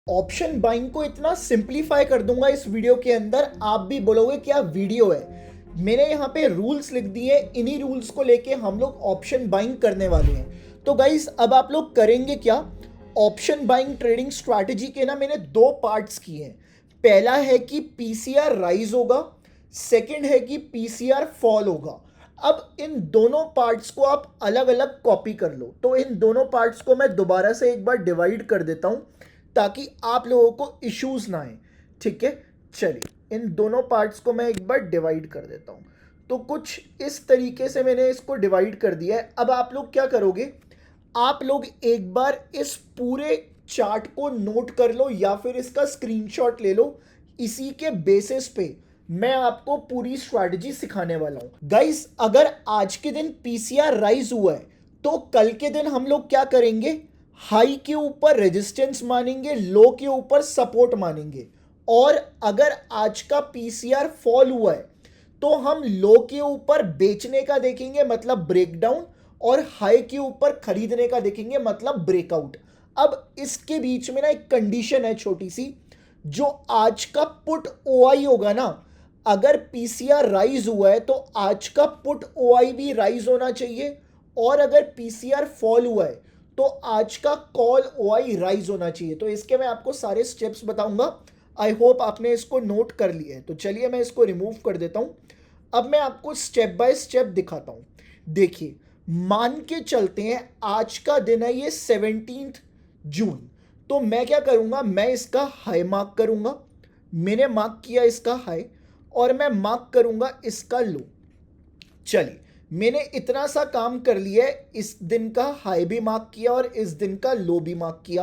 Option buying को इतना simplify कर दूंगा इस वीडियो के अंदर, आप भी बोलोगे क्या वीडियो है। मैंने यहाँ पे रूल्स लिख दिए, इन्हीं रूल्स को लेके हम लोग ऑप्शन बाइंग करने वाले हैं। तो गाइस अब आप लोग करेंगे क्या, ऑप्शन बाइंग ट्रेडिंग स्ट्रैटेजी के ना मैंने दो पार्ट्स किए हैं। पहला है कि पीसीआर राइज होगा, सेकंड है कि पीसीआर फॉल होगा। अब इन दोनों पार्ट्स को आप अलग अलग कॉपी कर लो। तो इन दोनों पार्ट्स को मैं दोबारा से एक बार डिवाइड कर देता हूं ताकि आप लोगों को इश्यूज ना आए। ठीक है, चलिए इन दोनों पार्ट्स को मैं एक बार डिवाइड कर देता हूं। तो कुछ इस तरीके से मैंने इसको डिवाइड कर दिया है। अब आप लोग क्या करोगे, आप लोग एक बार इस पूरे चार्ट को नोट कर लो या फिर इसका स्क्रीनशॉट ले लो। इसी के बेसिस पे मैं आपको पूरी स्ट्रैटेजी सिखाने वाला हूं। गाइस अगर आज के दिन पीसीआर राइज हुआ है तो कल के दिन हम लोग क्या करेंगे, हाई के ऊपर रेजिस्टेंस मानेंगे, लो के ऊपर सपोर्ट मानेंगे। और अगर आज का पीसीआर फॉल हुआ है तो हम लो के ऊपर बेचने का देखेंगे मतलब ब्रेकडाउन, और हाई के ऊपर खरीदने का देखेंगे मतलब ब्रेकआउट। अब इसके बीच में ना एक कंडीशन है छोटी सी, जो आज का पुट ओआई होगा ना, अगर पीसीआर राइज हुआ है तो आज का पुट ओआई भी राइज होना चाहिए, और अगर पीसीआर फॉल हुआ है तो आज का कॉल ओआई राइज होना चाहिए। तो इसके मैं आपको सारे स्टेप्स बताऊंगा। आई होप आपने इसको नोट कर लिया है। तो चलिए मैं इसको रिमूव कर देता हूं। अब मैं आपको स्टेप बाय स्टेप दिखाता हूं। देखिए, मान के चलते हैं आज का दिन है ये 17 जून। तो मैं क्या करूंगा, मैं इसका हाई मार्क करूंगा। मैंने मार्क किया इसका हाई, और मैं मार्क करूंगा इसका लो। चलिए मैंने इतना सा काम कर लिया है, इस दिन का हाई भी मार्क किया और इस दिन का लो भी मार्क किया।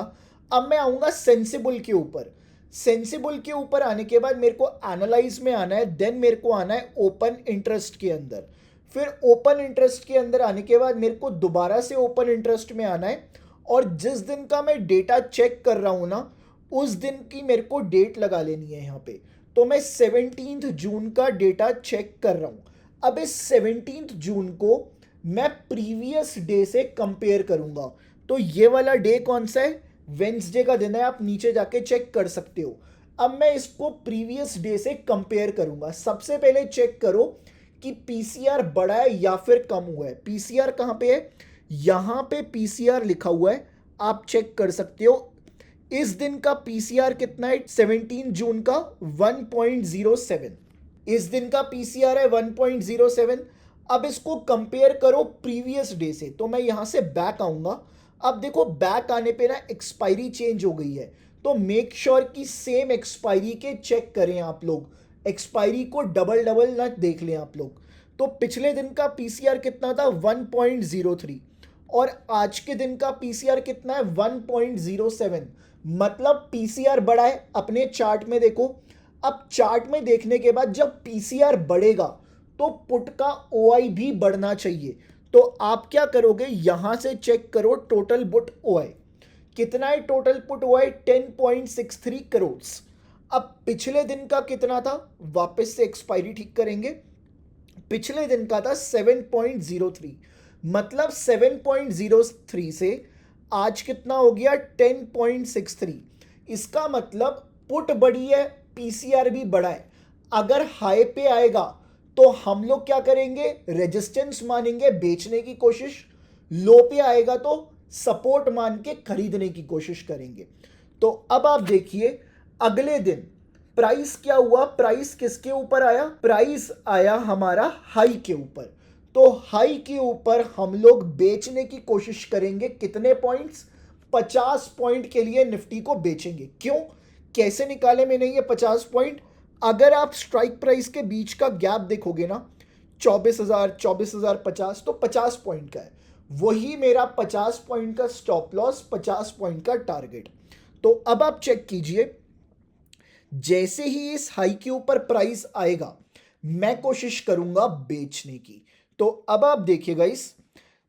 अब मैं आऊंगा सेंसिबल के ऊपर। सेंसिबल के ऊपर आने के बाद मेरे को एनालाइज में आना है, देन मेरे को आना है ओपन इंटरेस्ट के अंदर। फिर ओपन इंटरेस्ट के अंदर आने के बाद मेरे को दोबारा से ओपन इंटरेस्ट में आना है, और जिस दिन का मैं डेटा चेक कर रहा हूं ना, उस दिन की मेरे को डेट लगा लेनी है यहाँ पे। तो मैं 17 जून का डेटा चेक कर रहा हूँ। अब इस 17 जून को मैं प्रीवियस डे से कंपेयर करूंगा। तो ये वाला डे कौन सा है, वेंसडे का दिन है, आप नीचे जाके चेक कर सकते हो। अब मैं इसको प्रीवियस डे से कंपेयर करूंगा। सबसे पहले चेक करो कि पीसीआर बढ़ा है या फिर कम हुआ है। पीसीआर कहां पे है, यहां पे पीसीआर लिखा हुआ है, आप चेक कर सकते हो। इस दिन का पीसीआर कितना है, 17 जून का 1.07। इस दिन का पीसीआर है 1.07। अब इसको कंपेयर करो प्रीवियस डे से। तो मैं यहां से बैक आऊंगा। अब देखो बैक आने पे ना एक्सपायरी चेंज हो गई है। तो मेक श्योर कि सेम एक्सपायरी के चेक करें आप लोग, एक्सपायरी को डबल डबल ना देख लें आप लोग। तो पिछले दिन का पीसीआर कितना था, 1.03, और आज के दिन का पीसीआर कितना है, 1.07। मतलब पीसीआर बढ़ा है। अपने चार्ट में देखो। अब चार्ट में देखने के बाद जब पीसीआर बढ़ेगा तो पुट का ओआई भी बढ़ना चाहिए। तो आप क्या करोगे, यहां से चेक करो टोटल पुट ओआई कितना है। Total put OI 10.63 crore. अब पिछले दिन का कितना था, वापस से एक्सपायरी ठीक करेंगे। पिछले दिन का था 7.03, मतलब 7.03 से आज कितना हो गया, 10.63। इसका मतलब पुट बढ़ी है, पीसीआर भी बढ़ा है। अगर हाई पे आएगा तो हम लोग क्या करेंगे, रेजिस्टेंस मानेंगे, बेचने की कोशिश। लो पे आएगा तो सपोर्ट मान के खरीदने की कोशिश करेंगे। तो अब आप देखिए अगले दिन प्राइस क्या हुआ, प्राइस किसके ऊपर आया, प्राइस आया हमारा हाई के ऊपर। तो हाई के ऊपर हम लोग बेचने की कोशिश करेंगे। कितने पॉइंट्स, 50 पॉइंट के लिए निफ्टी को बेचेंगे। क्यों, कैसे निकाले मैंने ये 50 पॉइंट, अगर आप स्ट्राइक प्राइस के बीच का गैप देखोगे ना, 24,000 24,050, तो 50 पॉइंट का है। वही मेरा 50 पॉइंट का स्टॉप लॉस, 50 पॉइंट का टारगेट। तो अब आप चेक कीजिए, जैसे ही इस हाई के ऊपर प्राइस आएगा मैं कोशिश करूंगा बेचने की। तो अब आप देखिएगा, इस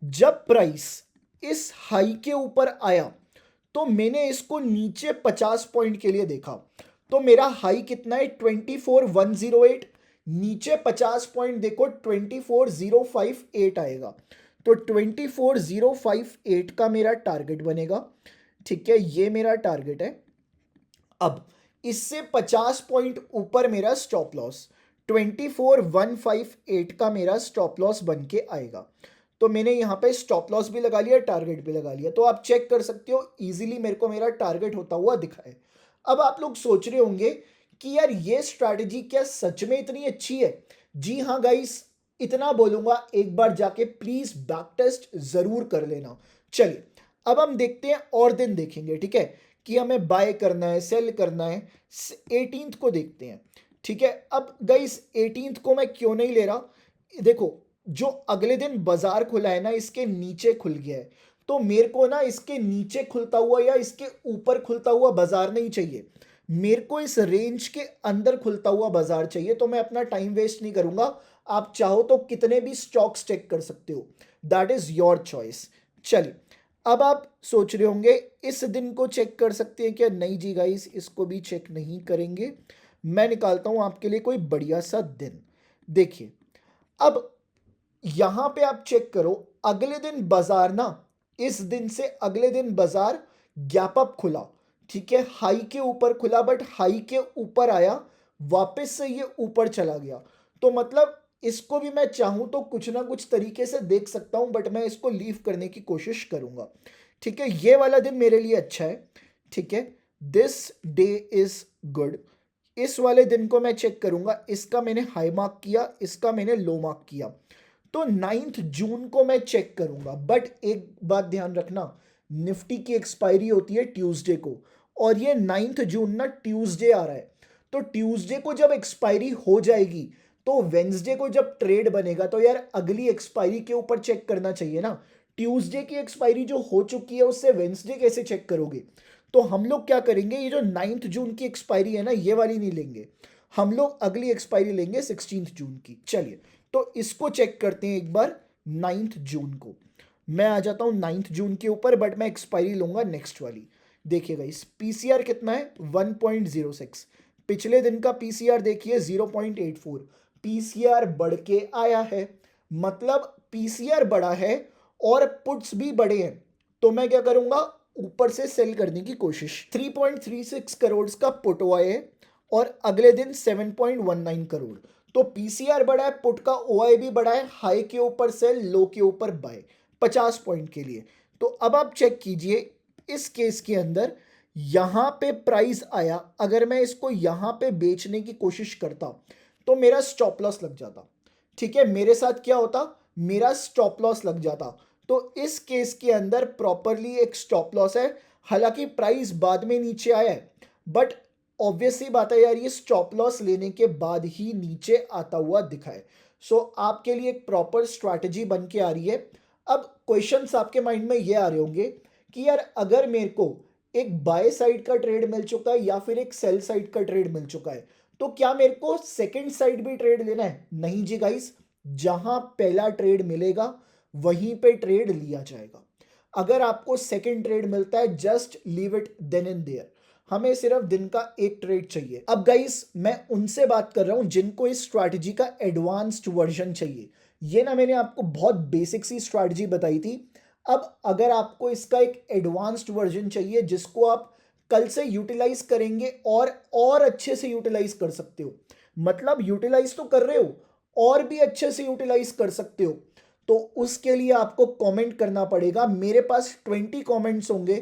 जब प्राइस इस हाई के ऊपर आया तो मैंने इसको नीचे 50 पॉइंट के लिए देखा। तो मेरा हाई कितना है, 24,108। नीचे 50 पॉइंट देखो, 24,058 आएगा। तो 24,058 का मेरा टारगेट बनेगा। ठीक है, ये मेरा टारगेट है। अब इससे 50 पॉइंट ऊपर मेरा स्टॉप लॉस 24,158 का मेरा स्टॉप लॉस बन के आएगा। तो मैंने यहाँ पे स्टॉप लॉस भी लगा लिया, टारगेट भी लगा लिया। तो आप चेक कर सकते हो इजीली मेरे को मेरा टारगेट होता हुआ दिखा है। अब आप लोग सोच रहे होंगे कि यार ये स्ट्रैटेजी क्या सच में इतनी अच्छी है? जी हाँ गाइस, इतना बोलूंगा, एक बार जाके प्लीज बैक टेस्ट जरूर कर लेना। चलिए अब हम देखते हैं और दिन देखेंगे, ठीक है, कि हमें बाय करना है सेल करना है। 18th को देखते हैं, ठीक है। अब गाइस 18th को मैं क्यों नहीं ले रहा, देखो जो अगले दिन बाजार खुला है ना, इसके नीचे खुल गया है, तो मेरे को ना इसके नीचे खुलता हुआ या इसके ऊपर खुलता हुआ बाजार नहीं चाहिए, मेरे को इस रेंज के अंदर खुलता हुआ बाजार चाहिए। तो मैं अपना टाइम वेस्ट नहीं करूंगा। आप चाहो तो कितने भी स्टॉक्स चेक कर सकते हो, दैट इज योर चॉइस। चलिए अब आप सोच रहे होंगे इस दिन को चेक कर सकते हैं क्या? नहीं जी गाइस, इसको भी चेक नहीं करेंगे। मैं निकालता हूं आपके लिए कोई बढ़िया सा दिन। देखिए अब यहां पे आप चेक करो, अगले दिन बाजार ना, इस दिन से अगले दिन बाजार गैप अप खुला, ठीक है, हाई के ऊपर खुला, बट हाई के ऊपर आया, वापस से ये ऊपर चला गया। तो मतलब इसको भी मैं चाहूं तो कुछ ना कुछ तरीके से देख सकता हूं, बट मैं इसको लीव करने की कोशिश करूंगा, ठीक है। ये वाला दिन मेरे लिए अच्छा है, ठीक है, दिस डे इज गुड। इस वाले दिन को मैं चेक करूंगा, इसका मैंने हाई मार्क किया, इसका मैंने लो मार्क किया, तो 9 जून को मैं चेक करूंगा। बट एक बात ध्यान रखना, निफ्टी की एक्सपायरी होती है ट्यूसडे को, और ये 9 जून ना ट्यूसडे आ रहा है। तो ट्यूसडे को जब एक्सपायरी हो जाएगी, तो वेंसडे को जब ट्रेड बनेगा, तो यार अगली एक्सपायरी के ऊपर चेक करना चाहिए ना। ट्यूसडे की एक्सपायरी जो हो चुकी है उससे वेंसडे कैसे चेक करोगे? तो हम लोग क्या करेंगे, ये जो 9 जून की एक्सपायरी है ना, ये वाली नहीं लेंगे, हम लोग अगली एक्सपायरी लेंगे 16 जून की। चलिए तो इसको चेक करते हैं एक बार 9 जून को। मैं आ जाता हूं 9 जून के ऊपर, बट मैं एक्सपायरी लूंगा नेक्स्ट वाली। देखिएगा इस पीसीआर कितना है 1.06, पिछले दिन का पीसीआर देखिए 0.84, पीसीआर बढ़ के आया है, मतलब पीसीआर बढ़ा है और पुट्स भी बढ़े हैं। तो मैं क्या करूंगा, ऊपर से सेल करने की कोशिश। 3.36 करोड़ का पुट हुआ है और अगले दिन 7.19 करोड़। तो पीसीआर बढ़ा है, पुट का ओआई भी बढ़ा है, हाई के ऊपर सेल, लो के ऊपर बाय 50 पॉइंट के लिए। तो अब आप चेक कीजिए इस केस के अंदर, यहां पे प्राइस आया, अगर मैं इसको यहां पे बेचने की कोशिश करता तो मेरा स्टॉप लॉस लग जाता, ठीक है। मेरे साथ क्या होता, मेरा स्टॉप लॉस लग जाता। तो इस केस के अंदर प्रॉपरली एक स्टॉप लॉस है, हालांकि प्राइस बाद में नीचे आया है, बट ऑब्वियसली बात है यार, ये स्टॉप लॉस लेने के बाद ही नीचे आता हुआ दिखा है। सो आपके लिए एक प्रॉपर स्ट्रैटेजी बन के आ रही है। अब क्वेश्चंस आपके माइंड में ये आ रहे होंगे कि यार अगर मेरे को एक बाय साइड का ट्रेड मिल चुका है या फिर एक सेल साइड का ट्रेड मिल चुका है, तो क्या मेरे को सेकंड साइड भी ट्रेड लेना है? नहीं जी गाइस, जहां पहला ट्रेड मिलेगा वहीं पे ट्रेड लिया जाएगा। अगर आपको सेकंड ट्रेड मिलता है, just leave it then and there. हमें सिर्फ दिन का एक ट्रेड चाहिए। अब गाइस मैं उनसे बात कर रहा हूं जिनको इस स्ट्रैटेजी का एडवांस्ड वर्जन चाहिए। ये ना मैंने आपको बहुत बेसिक सी स्ट्रैटेजी बताई थी। अब अगर आपको इसका एक एडवांस्ड वर्जन चाहिए जिसको आप कल से यूटिलाइज करेंगे और अच्छे से यूटिलाइज कर सकते हो, मतलब यूटिलाइज तो कर रहे हो और भी अच्छे से यूटिलाइज कर सकते हो, तो उसके लिए आपको कमेंट करना पड़ेगा। मेरे पास 20 कमेंट्स होंगे,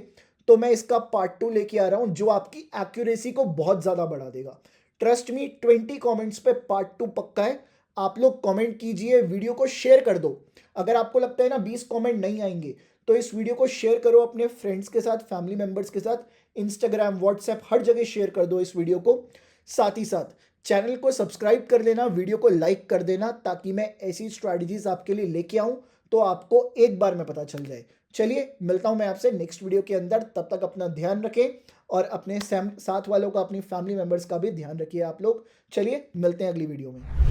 तो मैं इसका पार्ट 2 लेके आ रहा हूं जो आपकी एक्यूरेसी को बहुत ज्यादा बढ़ा देगा। ट्रस्ट मी, 20 कमेंट्स पे पार्ट 2 पक्का है। आप लोग कमेंट कीजिए, वीडियो को शेयर कर दो। अगर आपको लगता है ना 20 कमेंट नहीं आएंगे, तो इस वीडियो को शेयर करो अपने फ्रेंड्स के साथ, फैमिली मेंबर्स के साथ, इंस्टाग्राम, व्हाट्सएप, हर जगह शेयर कर दो इस वीडियो को। साथ ही साथ चैनल को सब्सक्राइब कर लेना, वीडियो को लाइक कर देना, ताकि मैं ऐसी स्ट्रैटेजीज आपके लिए लेके आऊं तो आपको एक बार में पता चल जाए। चलिए मिलता हूं मैं आपसे नेक्स्ट वीडियो के अंदर, तब तक अपना ध्यान रखें और अपने साथ वालों का, अपनी फैमिली मेंबर्स का भी ध्यान रखिए आप लोग। चलिए मिलते हैं अगली वीडियो में।